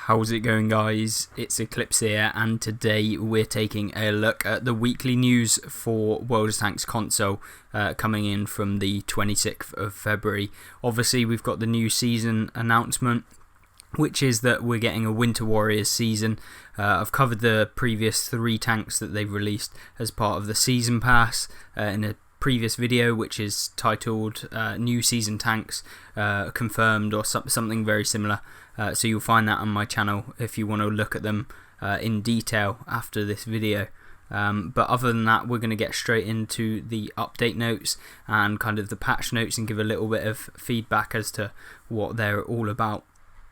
How's it going, guys? It's Eclipse here, and today we're taking a look at the weekly news for World of Tanks console coming in from the 26th of February. Obviously, we've got the new season announcement, which is that we're getting a Winter Warriors season. I've covered the previous 3 tanks that they've released as part of the Season Pass in a previous video, which is titled New Season Tanks Confirmed, or something very similar. So you'll find that on my channel if you want to look at them in detail after this video. But other than that, we're going to get straight into the update notes and kind of the patch notes and give a little bit of feedback as to what they're all about.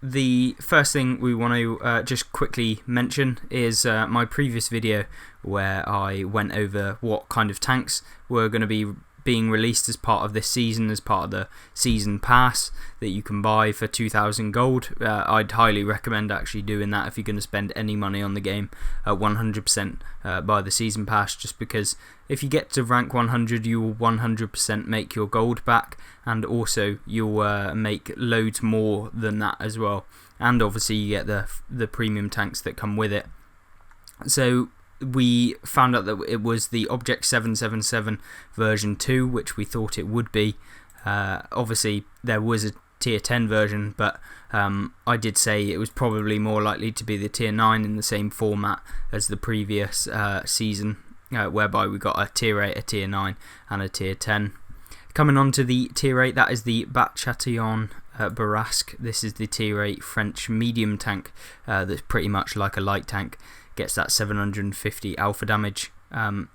The first thing we want to just quickly mention is my previous video where I went over what kind of tanks were going to be being released as part of this season, as part of the Season Pass that you can buy for 2,000 gold. I'd highly recommend actually doing that if you're going to spend any money on the game. 100% buy the Season Pass, just because if you get to rank 100 you will 100% make your gold back, and also you'll make loads more than that as well, and obviously you get the premium tanks that come with it. So we found out that it was the Object 777 version 2, which we thought it would be. Obviously there was a tier 10 version, but I did say it was probably more likely to be the tier 9 in the same format as the previous season, whereby we got a tier 8, a tier 9 and a tier 10. Coming on to the tier 8, that is the Batchation Barrasque. This is the tier 8 French medium tank that's pretty much like a light tank. Gets that 750 alpha damage. And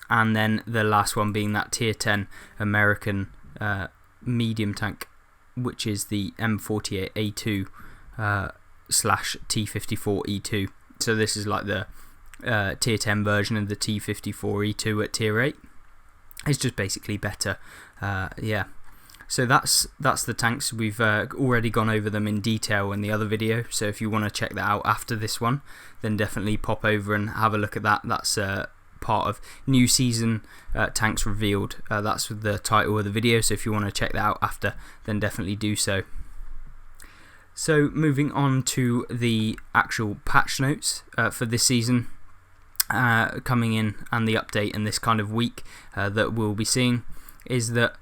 then the last one being that tier 10 American medium tank, which is the M48A2 slash T54E2. So this is like the tier 10 version of the T54E2 at tier 8. It's just basically better. Yeah. So that's the tanks. We've already gone over them in detail in the other video, so if you want to check that out after this one, then definitely pop over and have a look at that. That's part of New Season Tanks Revealed. That's the title of the video, so if you want to check that out after, then definitely do so. So moving on to the actual patch notes for this season coming in, and the update in this kind of week that we'll be seeing is that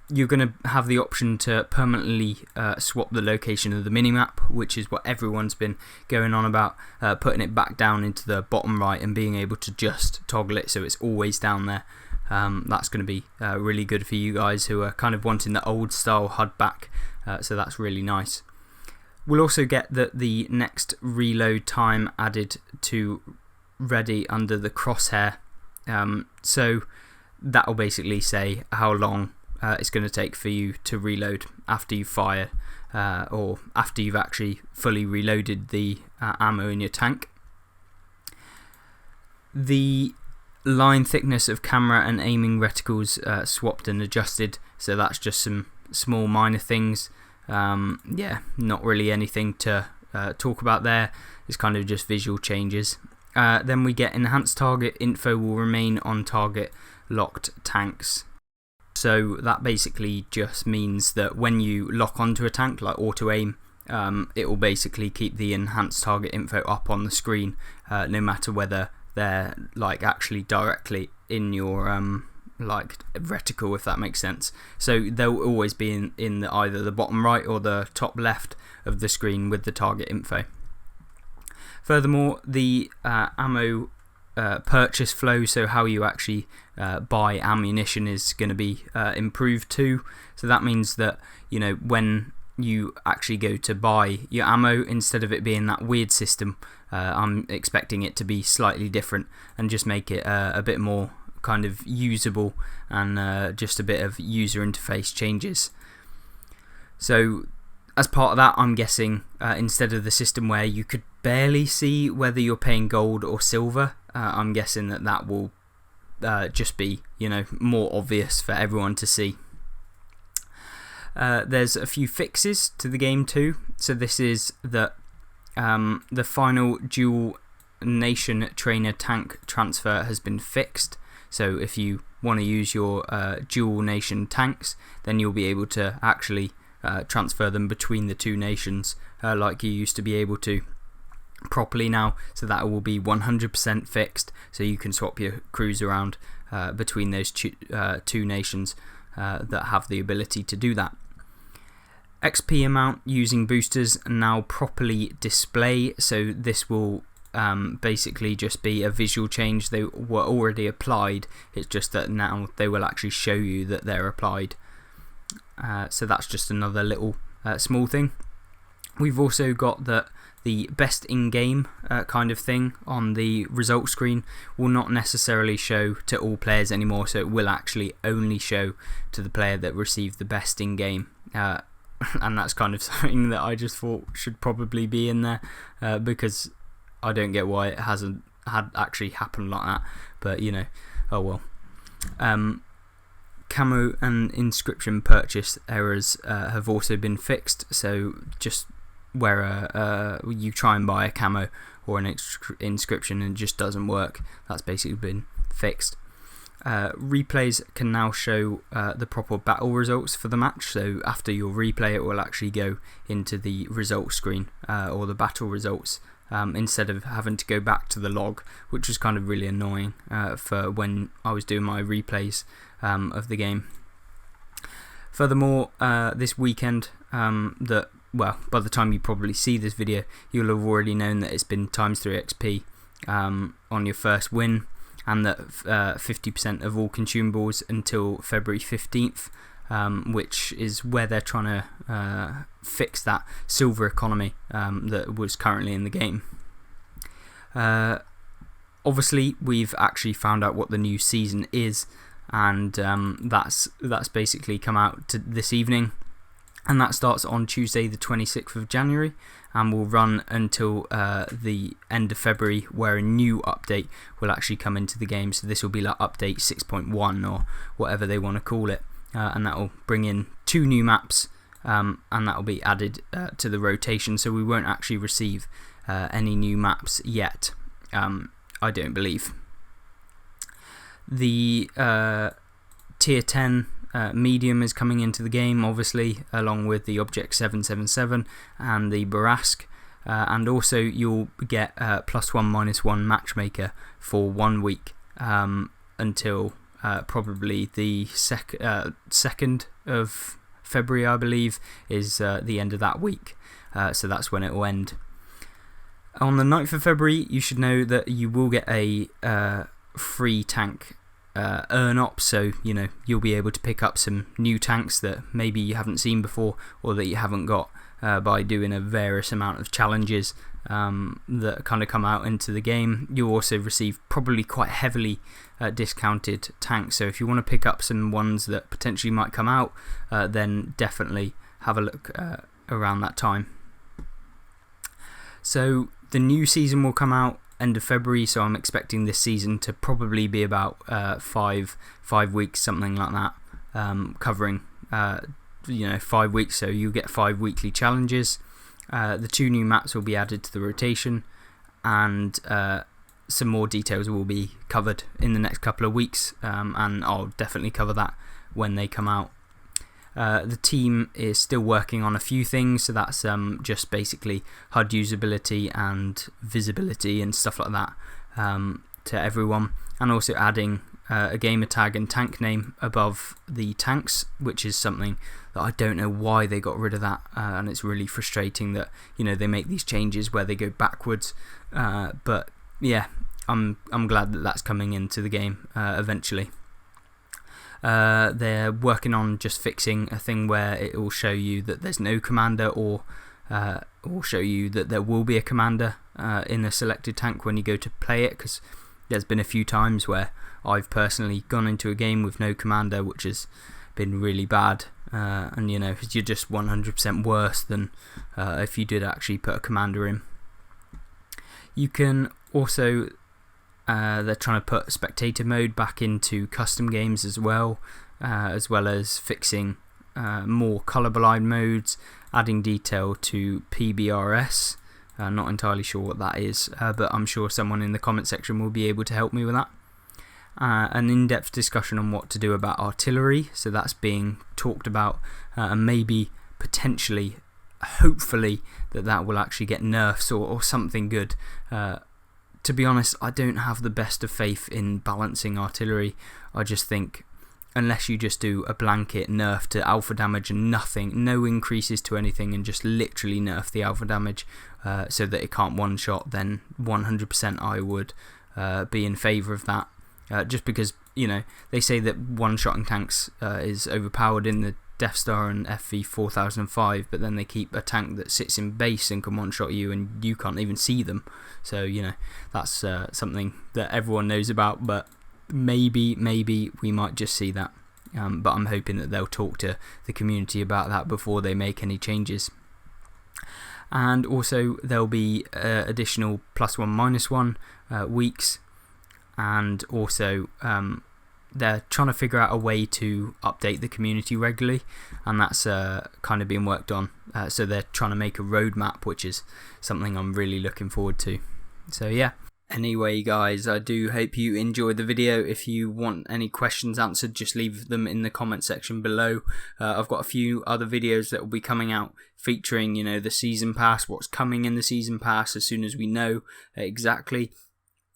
you're going to have the option to permanently swap the location of the minimap, which is what everyone's been going on about, putting it back down into the bottom right and being able to just toggle it so it's always down there. That's going to be really good for you guys who are kind of wanting the old style HUD back, so that's really nice. We'll also get the next reload time added to ready under the crosshair, so that will basically say how long it's going to take for you to reload after you fire, or after you've actually fully reloaded the ammo in your tank. The line thickness of camera and aiming reticles swapped and adjusted, so that's just some small minor things. Yeah, not really anything to talk about there. It's kind of just visual changes. Then we get enhanced target info will remain on target locked tanks. So that basically just means that when you lock onto a tank, like auto aim, it will basically keep the enhanced target info up on the screen, no matter whether they're like actually directly in your like reticle, if that makes sense. So they'll always be in either the bottom right or the top left of the screen with the target info. Furthermore, the ammo purchase flow, so how you actually buy ammunition, is going to be improved too. So that means that, you know, when you actually go to buy your ammo, instead of it being that weird system, I'm expecting it to be slightly different and just make it a bit more kind of usable, and just a bit of user interface changes. So as part of that, I'm guessing instead of the system where you could barely see whether you're paying gold or silver, I'm guessing that will just be, you know, more obvious for everyone to see. There's a few fixes to the game too. So this is that the final dual nation trainer tank transfer has been fixed. So if you want to use your dual nation tanks, then you'll be able to actually transfer them between the two nations like you used to be able to properly now, so that will be 100% fixed, so you can swap your crews around between those two nations that have the ability to do that. XP amount using boosters now properly display, so this will basically just be a visual change. They were already applied, it's just that now they will actually show you that they're applied. So that's just another little small thing. We've also got that the best in-game kind of thing on the result screen will not necessarily show to all players anymore, so it will actually only show to the player that received the best in-game. And that's kind of something that I just thought should probably be in there, because I don't get why it hasn't actually happened like that, but you know, oh well. Camo and inscription purchase errors have also been fixed, so just where you try and buy a camo or an inscription and it just doesn't work, that's basically been fixed. Replays can now show the proper battle results for the match, so after your replay it will actually go into the result screen or the battle results, instead of having to go back to the log, which was kind of really annoying for when I was doing my replays of the game. Furthermore, this weekend, well, by the time you probably see this video, you'll have already known that it's been ×3 XP on your first win, and that 50% of all consumables until February 15th, which is where they're trying to fix that silver economy that was currently in the game. Obviously, we've actually found out what the new season is, and that's basically come out this evening. And that starts on Tuesday the 26th of January and will run until the end of February, where a new update will actually come into the game. So this will be like update 6.1 or whatever they want to call it, and that will bring in 2 new maps, and that will be added to the rotation. So we won't actually receive any new maps yet, I don't believe. The tier 10 medium is coming into the game, obviously, along with the Object 777 and the Barask, and also you'll get +1/-1 matchmaker for 1 week until probably the 2nd of February, I believe, is the end of that week, so that's when it will end. On the 9th of February, you should know that you will get a free tank earn up, so you know you'll be able to pick up some new tanks that maybe you haven't seen before or that you haven't got by doing a various amount of challenges that kind of come out into the game. You'll also receive probably quite heavily discounted tanks, so if you want to pick up some ones that potentially might come out, then definitely have a look around that time. So the new season will come out end of February, so I'm expecting this season to probably be about 5 weeks, something like that, covering 5 weeks, so you get 5 weekly challenges. The 2 new maps will be added to the rotation, and some more details will be covered in the next couple of weeks, and I'll definitely cover that when they come out. The team is still working on a few things, so that's just basically HUD usability and visibility and stuff like that to everyone, and also adding a gamer tag and tank name above the tanks, which is something that I don't know why they got rid of that, and it's really frustrating that they make these changes where they go backwards, but yeah, I'm glad that that's coming into the game eventually. They're working on just fixing a thing where it will show you that there's no commander, or show you that there will be a commander in a selected tank when you go to play it, because there's been a few times where I've personally gone into a game with no commander, which has been really bad, and you're just 100% worse than if you did actually put a commander in. You can also they're trying to put spectator mode back into custom games as well as fixing more colour blind modes, adding detail to PBRS. Not entirely sure what that is, but I'm sure someone in the comment section will be able to help me with that. An in-depth discussion on what to do about artillery, so that's being talked about, and maybe potentially hopefully that will actually get nerfs or something good. To be honest, I don't have the best of faith in balancing artillery. I just think unless you just do a blanket nerf to alpha damage and nothing, no increases to anything, and just literally nerf the alpha damage so that it can't one-shot, then 100% I would be in favour of that. Just because, you know, they say that one-shotting tanks is overpowered in the Death Star and FV 4005, but then they keep a tank that sits in base and can one-shot you and you can't even see them. So, you know, that's something that everyone knows about, but maybe we might just see that. But I'm hoping that they'll talk to the community about that before they make any changes. And also there'll be additional +1/-1 weeks, and also they're trying to figure out a way to update the community regularly, and that's kind of being worked on. So they're trying to make a roadmap, which is something I'm really looking forward to. So yeah. Anyway guys, I do hope you enjoyed the video. If you want any questions answered, just leave them in the comment section below. I've got a few other videos that will be coming out featuring, you know, the season pass, what's coming in the season pass as soon as we know exactly.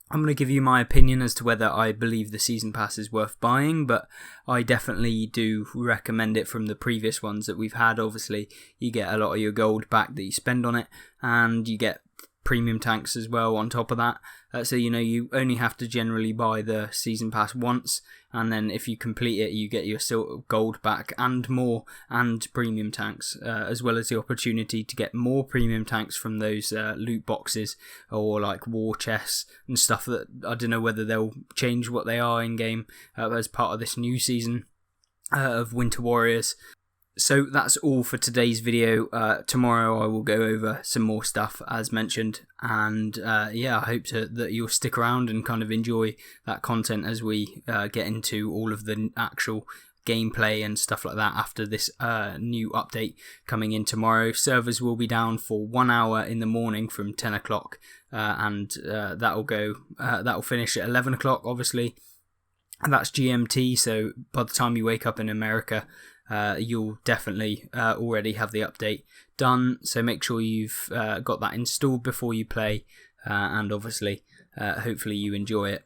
I'm going to give you my opinion as to whether I believe the season pass is worth buying, but I definitely do recommend it from the previous ones that we've had. Obviously, you get a lot of your gold back that you spend on it, and you get premium tanks as well on top of that. So, you know, you only have to generally buy the season pass once, and then if you complete it, you get your gold back and more, and premium tanks, as well as the opportunity to get more premium tanks from those loot boxes or like war chests and stuff that I don't know whether they'll change what they are in game as part of this new season of Winter Warriors. So that's all for today's video. Tomorrow I will go over some more stuff as mentioned, and yeah, I hope that you'll stick around and kind of enjoy that content as we get into all of the actual gameplay and stuff like that after this new update coming in tomorrow. Servers will be down for 1 hour in the morning from 10 o'clock, and that'll finish at 11 o'clock obviously, and that's GMT, so by the time you wake up in America, you'll definitely already have the update done, so make sure you've got that installed before you play, and obviously hopefully you enjoy it.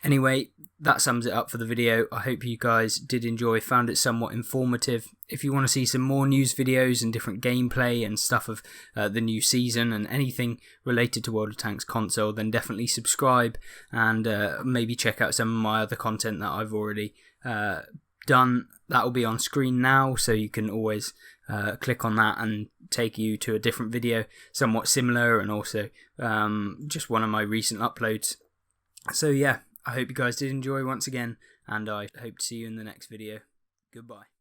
Anyway, that sums it up for the video. I hope you guys did enjoy, found it somewhat informative. If you want to see some more news videos and different gameplay and stuff of the new season and anything related to World of Tanks console, then definitely subscribe, and maybe check out some of my other content that I've already done. That will be on screen now, so you can always click on that and take you to a different video somewhat similar, and also just one of my recent uploads. So yeah, I hope you guys did enjoy once again, and I hope to see you in the next video. Goodbye.